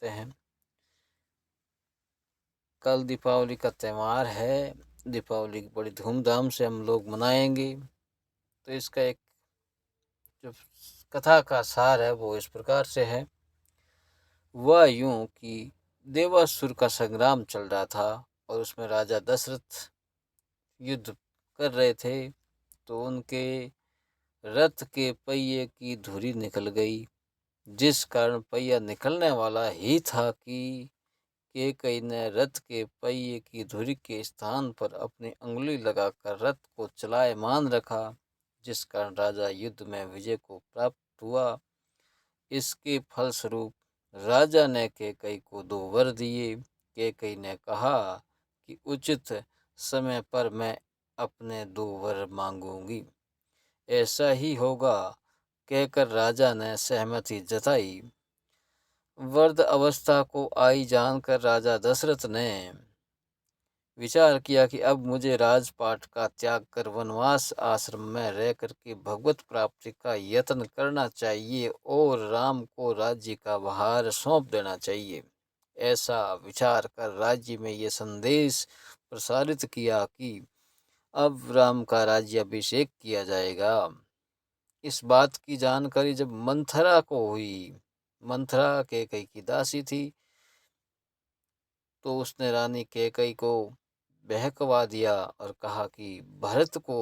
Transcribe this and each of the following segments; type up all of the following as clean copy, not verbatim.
करते हैं। कल दीपावली का त्यौहार है, दीपावली की बड़ी धूमधाम से हम लोग मनाएंगे। तो इसका एक जो कथा का सार है वो इस प्रकार से है। वह यूं कि देवासुर का संग्राम चल रहा था और उसमें राजा दशरथ युद्ध कर रहे थे। तो उनके रथ के पहिए की धुरी निकल गई, जिस कारण पहिया निकलने वाला ही था कि कैकई ने रथ के पहिए की धुरी के स्थान पर अपनी अंगुली लगाकर रथ को चलायमान रखा, जिस कारण राजा युद्ध में विजय को प्राप्त हुआ। इसके फलस्वरूप राजा ने कैकई को 2 वर दिए। कैकई ने कहा कि उचित समय पर मैं अपने 2 वर मांगूंगी, ऐसा ही होगा, कहकर राजा ने सहमति जताई। वृद्ध अवस्था को आई जानकर राजा दशरथ ने विचार किया कि अब मुझे राजपाट का त्याग कर वनवास आश्रम में रह करके भगवत प्राप्ति का यत्न करना चाहिए और राम को राज्य का भार सौंप देना चाहिए। ऐसा विचार कर राज्य में ये संदेश प्रसारित किया कि अब राम का राज्याभिषेक किया जाएगा। इस बात की जानकारी जब मंथरा को हुई, मंथरा कैकई की दासी थी, तो उसने रानी कैकई को बहकवा दिया और कहा कि भरत को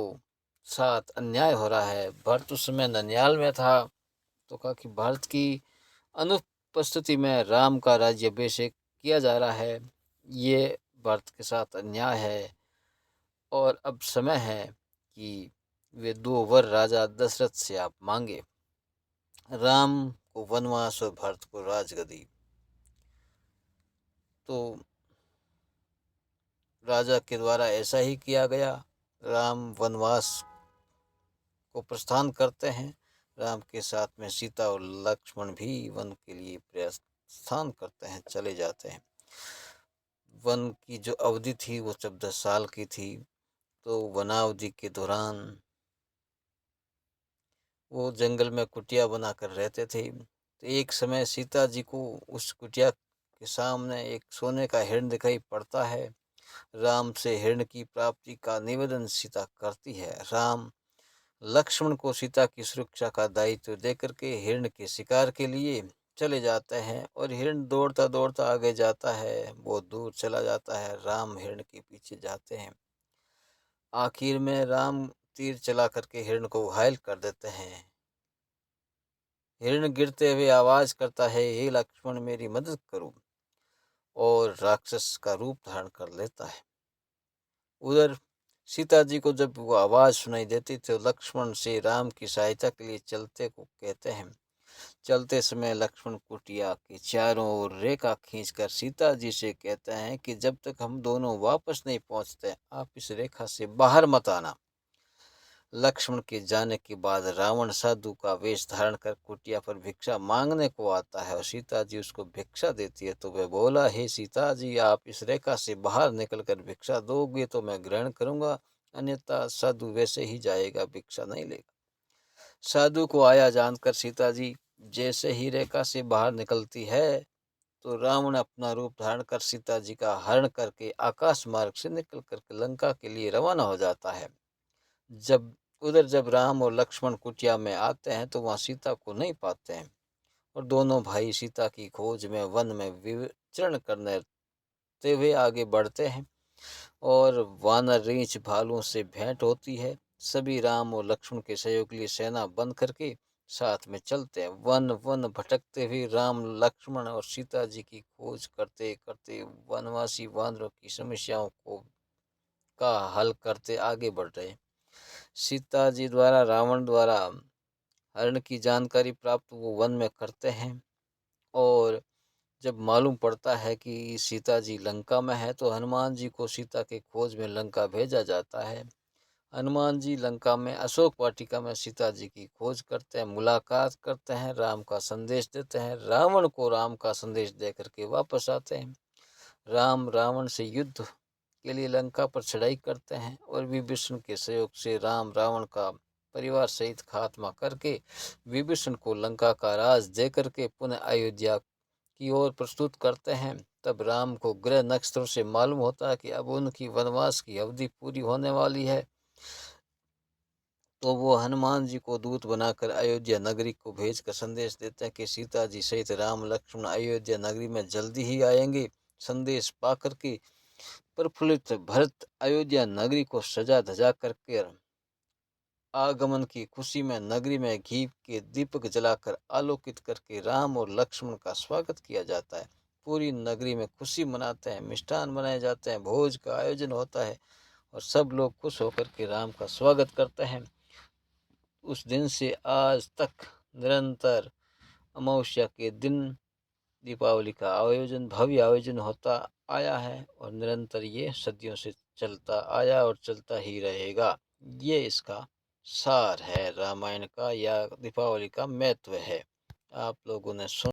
साथ अन्याय हो रहा है। भरत उस समय ननियाल में था, तो कहा कि भरत की अनुपस्थिति में राम का राज्याभिषेक किया जा रहा है, ये भरत के साथ अन्याय है और अब समय है कि वे 2 वर राजा दशरथ से आप मांगे, राम को वनवास और भरत को राजगद्दी। तो राजा के द्वारा ऐसा ही किया गया। राम वनवास को प्रस्थान करते हैं। राम के साथ में सीता और लक्ष्मण भी वन के लिए प्रस्थान करते हैं, चले जाते हैं। वन की जो अवधि थी वो 14 साल की थी। तो वनावधि के दौरान वो जंगल में कुटिया बनाकर रहते थे। तो एक समय सीता जी को उस कुटिया के सामने एक सोने का हिरण दिखाई पड़ता है। राम से हिरण की प्राप्ति का निवेदन सीता करती है। राम लक्ष्मण को सीता की सुरक्षा का दायित्व देकर के हिरण के शिकार के लिए चले जाते हैं और हिरण दौड़ता दौड़ता आगे जाता है, बहुत दूर चला जाता है। राम हिरण के पीछे जाते हैं। आखिर में राम तीर चला करके हिरण को घायल कर देते हैं। हिरण गिरते हुए आवाज करता है, हे लक्ष्मण मेरी मदद करो, और राक्षस का रूप धारण कर लेता है। उधर सीता जी को जब वो आवाज सुनाई देती तो लक्ष्मण से राम की सहायता के लिए चलते को कहते हैं। चलते समय लक्ष्मण कुटिया के चारों ओर रेखा खींचकर सीता जी से कहते हैं कि जब तक हम दोनों वापस नहीं पहुंचते आप इस रेखा से बाहर मत आना। लक्ष्मण के जाने के बाद रावण साधु का वेश धारण कर कुटिया पर भिक्षा मांगने को आता है और सीता जी उसको भिक्षा देती है। तो वह बोला, हे सीता जी, आप इस रेखा से बाहर निकलकर भिक्षा दोगे तो मैं ग्रहण करूंगा, अन्यथा साधु वैसे ही जाएगा, भिक्षा नहीं लेगा। साधु को आया जानकर सीता जी जैसे ही रेखा से बाहर निकलती है तो रावण अपना रूप धारण कर सीता जी का हरण करके आकाश मार्ग से निकल करके लंका के लिए रवाना हो जाता है। जब राम और लक्ष्मण कुटिया में आते हैं तो वहाँ सीता को नहीं पाते हैं और दोनों भाई सीता की खोज में वन में विचरण करने हुए आगे बढ़ते हैं और वानर रीछ भालुओं से भेंट होती है। सभी राम और लक्ष्मण के सहयोग के लिए सेना बन करके साथ में चलते हैं। वन वन भटकते हुए राम लक्ष्मण और सीता जी की खोज करते करते वनवासी वानरों की समस्याओं को का हल करते आगे बढ़ रहे हैं। सीता जी द्वारा रावण द्वारा हरण की जानकारी प्राप्त वो वन में करते हैं और जब मालूम पड़ता है कि सीता जी लंका में है तो हनुमान जी को सीता के खोज में लंका भेजा जाता है। हनुमान जी लंका में अशोक वाटिका में सीता जी की खोज करते हैं, मुलाकात करते हैं, राम का संदेश देते हैं, रावण को राम का संदेश दे करके वापस आते हैं। राम रावण से युद्ध के लिए लंका पर चढ़ाई करते हैं और विभीषण के सहयोग से राम रावण का परिवार सहित खात्मा करके विभीषण को लंका का राज दे करके पुनः अयोध्या की ओर प्रस्तुत करते हैं, तब राम को ग्रह नक्षत्रों से मालूम होता है कि अब उनकी वनवास की अवधि पूरी होने वाली है। तो वो हनुमान जी को दूत बनाकर अयोध्या नगरी को भेजकर संदेश देते हैं कि सीता जी सहित राम लक्ष्मण अयोध्या नगरी में जल्दी ही आएंगे। संदेश पाकर के प्रफुल्लित भरत अयोध्या नगरी को सजा धजा करके आगमन की खुशी में नगरी में घी के दीपक जलाकर आलोकित करके राम और लक्ष्मण का स्वागत किया जाता है। पूरी नगरी में खुशी मनाते हैं, मिष्ठान बनाए जाते हैं, भोज का आयोजन होता है और सब लोग खुश होकर के राम का स्वागत करते हैं। उस दिन से आज तक निरंतर अमावस्या के दिन दीपावली का आयोजन, भव्य आयोजन होता आया है और निरंतर ये सदियों से चलता आया और चलता ही रहेगा। ये इसका सार है रामायण का, या दीपावली का महत्व है। आप लोगों ने सुन